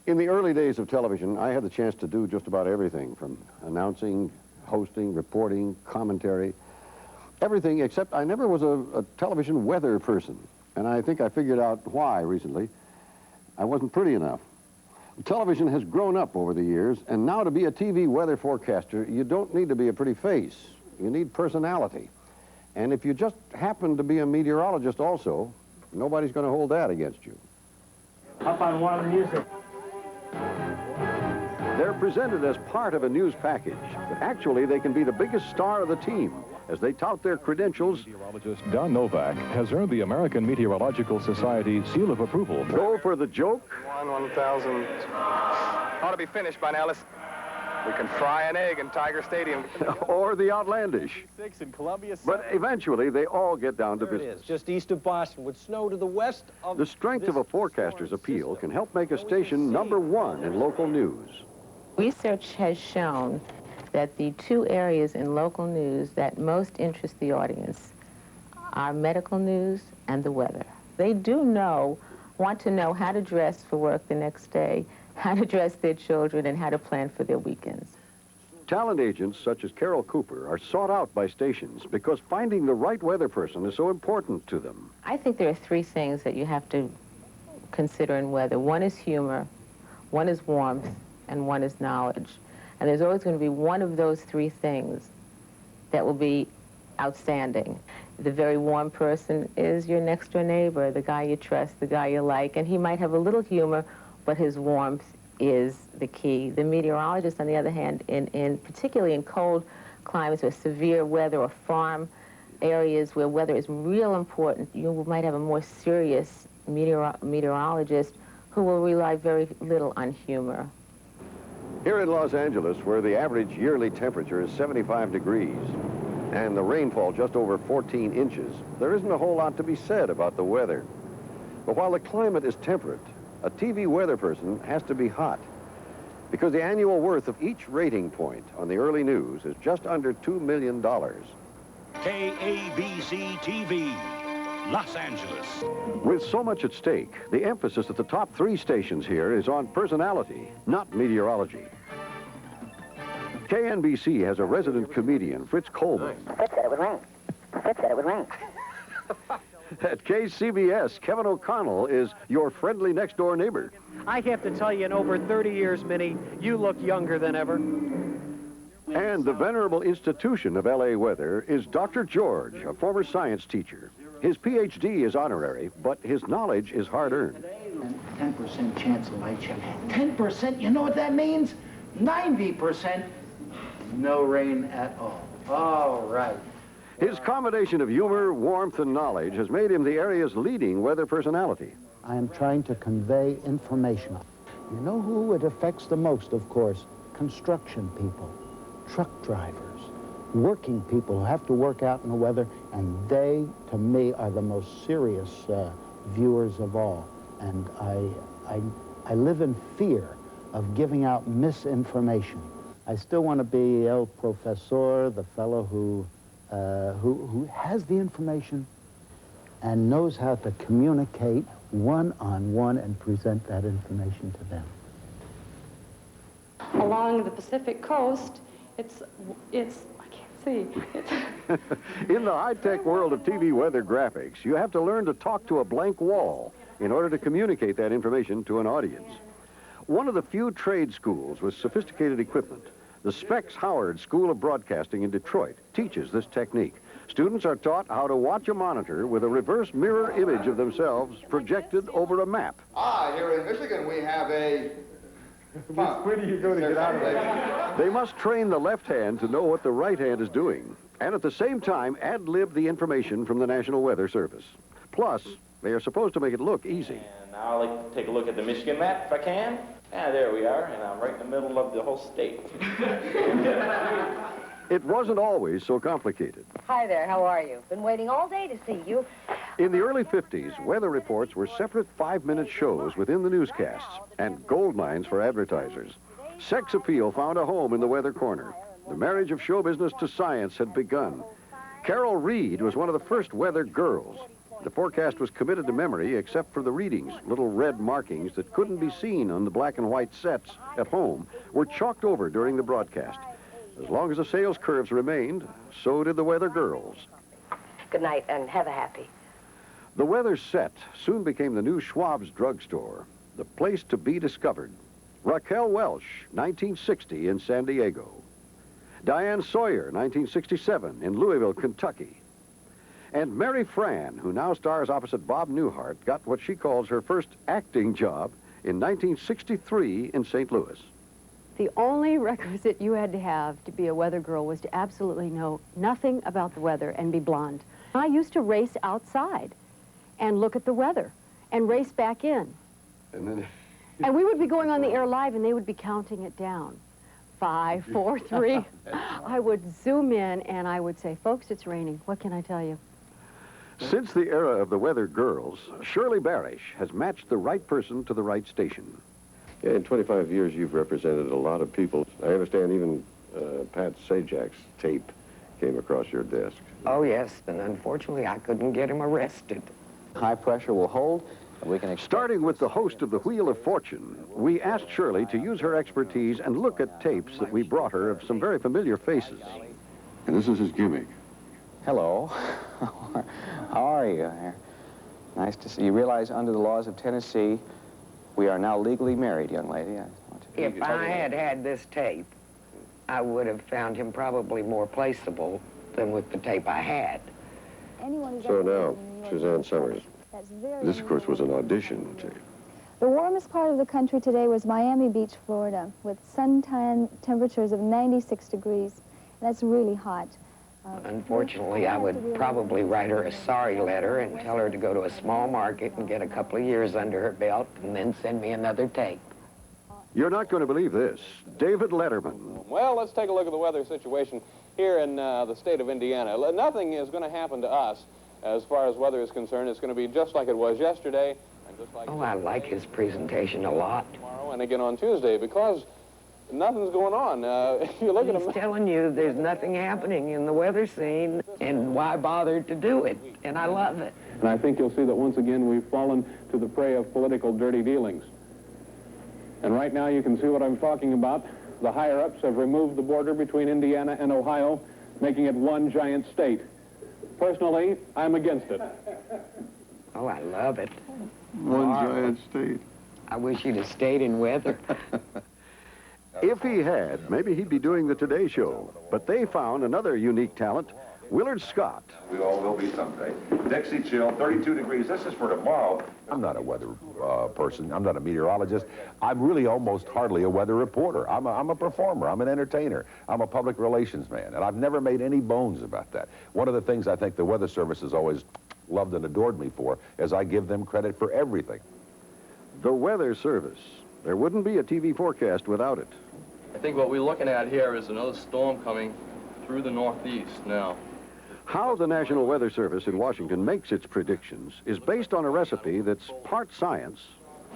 In the early days of television, I had the chance to do just about everything, from announcing, hosting, reporting, commentary, everything, except I never was a television weather person. And I think I figured out why recently. I wasn't pretty enough. Television has grown up over the years, and now to be a TV weather forecaster, you don't need to be a pretty face. You need personality. And if you just happen to be a meteorologist also, nobody's going to hold that against you. Up on one of the music. They're presented as part of a news package, but actually they can be the biggest star of the team as they tout their credentials. Meteorologist Don Novak has earned the American Meteorological Society seal of approval. Go for the joke. 1,000. Ought to be finished by now. We can fry an egg in Tiger Stadium. Or the outlandish. But eventually they all get down to business. It is, just east of Boston, with snow to the west of... The strength of a forecaster's appeal can help make a station #1 in local news. Research has shown that the two areas in local news that most interest the audience are medical news and the weather. They do want to know how to dress for work the next day, how to dress their children, and how to plan for their weekends. Talent agents such as Carol Cooper are sought out by stations because finding the right weather person is so important to them. I think there are three things that you have to consider in weather. One is humor, one is warmth, and one is knowledge. And there's always going to be one of those three things that will be outstanding. The very warm person is your next-door neighbor, the guy you trust, the guy you like, and he might have a little humor, but his warmth is the key. The meteorologist, on the other hand, particularly in cold climates or severe weather or farm areas where weather is real important, you might have a more serious meteorologist who will rely very little on humor. Here in Los Angeles, where the average yearly temperature is 75 degrees and the rainfall just over 14 inches, there isn't a whole lot to be said about the weather. But while the climate is temperate, a TV weather person has to be hot, because the annual worth of each rating point on the early news is just under $2 million. KABC TV, Los Angeles. With so much at stake, the emphasis at the top three stations here is on personality, not meteorology. KNBC has a resident comedian, Fritz Coleman. Fritz said it would rain. Fritz said it would rain. At KCBS, Kevin O'Connell is your friendly next-door neighbor. I have to tell you, in over 30 years, Minnie, you look younger than ever. And the venerable institution of L.A. weather is Dr. George, a former science teacher. His Ph.D. is honorary, but his knowledge is hard-earned. 10% chance of light show. 10%? You know what that means? 90%, no rain at all. All right. His combination of humor, warmth, and knowledge has made him the area's leading weather personality. I am trying to convey information. You know who it affects the most, of course? Construction people, truck drivers, working people who have to work out in the weather, and they, to me, are the most serious viewers of all. And I live in fear of giving out misinformation. I still want to be el professor, the fellow who has the information and knows how to communicate one-on-one and present that information to them. Along the Pacific coast, it's I can't see. In the high-tech world of TV weather graphics, you have to learn to talk to a blank wall in order to communicate that information to an audience. One of the few trade schools with sophisticated equipment, the Specs Howard School of Broadcasting in Detroit, teaches this technique. Students are taught how to watch a monitor with a reverse mirror image of themselves projected over a map. Here in Michigan, we have a... Where do you go to get out of that? They must train the left hand to know what the right hand is doing, and at the same time ad-lib the information from the National Weather Service. Plus, they are supposed to make it look easy. And now I'd like to take a look at the Michigan map, if I can. There we are, and I'm right in the middle of the whole state. It wasn't always so complicated. Hi there, how are you? Been waiting all day to see you. In the early 50s, weather reports were separate 5-minute shows within the newscasts and gold mines for advertisers. Sex appeal found a home in the weather corner. The marriage of show business to science had begun. Carol Reed was one of the first weather girls. The forecast was committed to memory except for the readings. Little red markings that couldn't be seen on the black and white sets at home were chalked over during the broadcast. As long as the sales curves remained, so did the weather girls. Good night, and have a happy. The weather set soon became the new Schwab's drugstore, the place to be discovered. Raquel Welch, 1960 in San Diego. Diane Sawyer, 1967 in Louisville, Kentucky. And Mary Fran, who now stars opposite Bob Newhart, got what she calls her first acting job in 1963 in St. Louis. The only requisite you had to have to be a weather girl was to absolutely know nothing about the weather and be blonde. I used to race outside and look at the weather and race back in. And we would be going on the air live and they would be counting it down. 5, 4, 3. I would zoom in and I would say, folks, it's raining. What can I tell you? Since the era of the weather girls, Shirley Barish has matched the right person to the right station. Yeah, in 25 years, you've represented a lot of people. I understand even Pat Sajak's tape came across your desk. Oh, yes, and unfortunately, I couldn't get him arrested. High pressure will hold. We can Starting with the host of the Wheel of Fortune, we asked Shirley to use her expertise and look at tapes that we brought her of some very familiar faces. And this is his gimmick. Hello. How are you? Nice to see you. Realize under the laws of Tennessee, we are now legally married, young lady. If I had had this tape, I would have found him probably more placeable than with the tape I had. So now, Suzanne Summers, this, of course, was an audition tape. The warmest part of the country today was Miami Beach, Florida, with suntan temperatures of 96 degrees. That's really hot. Unfortunately, I would probably write her a sorry letter and tell her to go to a small market and get a couple of years under her belt and then send me another tape. You're not going to believe this. David Letterman. Well, let's take a look at the weather situation here in the state of Indiana. Nothing is going to happen to us as far as weather is concerned. It's going to be just like it was yesterday. And just like I like his presentation a lot. Tomorrow and again on Tuesday because nothing's going on. If you look at him... He's telling you there's nothing happening in the weather scene, and why bother to do it? And I love it. And I think you'll see that once again we've fallen to the prey of political dirty dealings. And right now you can see what I'm talking about. The higher-ups have removed the border between Indiana and Ohio, making it one giant state. Personally, I'm against it. Oh, I love it. One giant state. I wish he'd have stayed in weather. If he had, maybe he'd be doing the Today Show. But they found another unique talent, Willard Scott. We all will be someday. Dixie chill, 32 degrees. This is for tomorrow. I'm not a weather person. I'm not a meteorologist. I'm really almost hardly a weather reporter. I'm a performer. I'm an entertainer. I'm a public relations man, and I've never made any bones about that. One of the things I think the Weather Service has always loved and adored me for is I give them credit for everything. The Weather Service. There wouldn't be a TV forecast without it. I think what we're looking at here is another storm coming through the northeast now. How the National Weather Service in Washington makes its predictions is based on a recipe that's part science,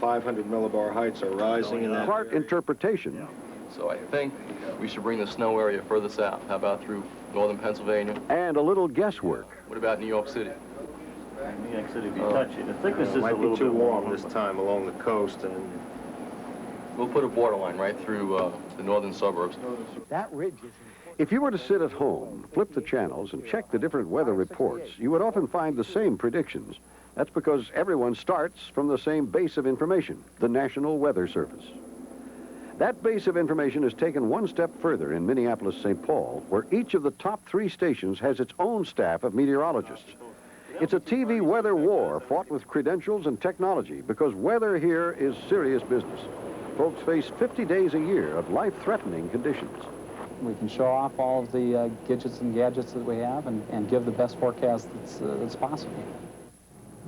500 millibar heights are rising in that part interpretation. So I think we should bring the snow area further south. How about through northern Pennsylvania? And a little guesswork. What about New York City? New York City be touchy. The thickness is a little too bit warm this time along the coast, and we'll put a borderline right through the northern suburbs. That ridge is... If you were to sit at home, flip the channels, and check the different weather reports, you would often find the same predictions. That's because everyone starts from the same base of information, the National Weather Service. That base of information is taken one step further in Minneapolis-St. Paul, where each of the top 3 stations has its own staff of meteorologists. It's a TV weather war fought with credentials and technology because weather here is serious business. Folks face 50 days a year of life-threatening conditions. We can show off all of the gadgets and gadgets that we have and give the best forecast that's possible.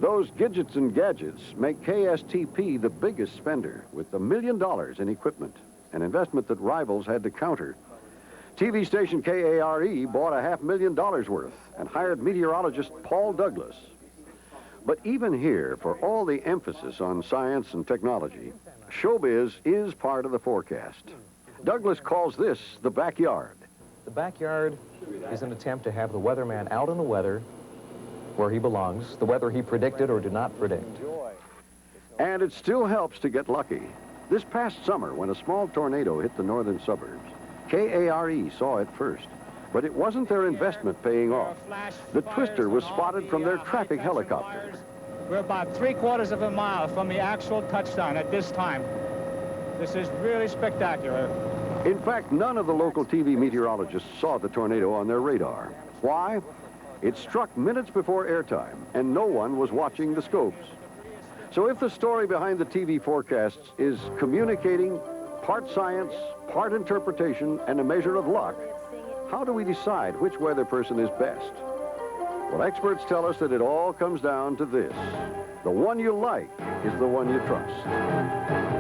Those gadgets and gadgets make KSTP the biggest spender with $1 million in equipment, an investment that rivals had to counter. TV station KARE bought $500,000 worth and hired meteorologist Paul Douglas. But even here, for all the emphasis on science and technology, showbiz is part of the forecast. Douglas calls this the backyard. The backyard is an attempt to have the weatherman out in the weather where he belongs, the weather he predicted or did not predict. And it still helps to get lucky. This past summer, when a small tornado hit the northern suburbs, KARE saw it first. But it wasn't their investment paying off. The twister was spotted from their traffic helicopter. We're about 3/4 of a mile from the actual touchdown at this time. This is really spectacular. In fact, none of the local TV meteorologists saw the tornado on their radar. Why? It struck minutes before airtime, and no one was watching the scopes. So if the story behind the TV forecasts is communicating, part science, part interpretation, and a measure of luck, how do we decide which weather person is best? Well, experts tell us that it all comes down to this. The one you like is the one you trust.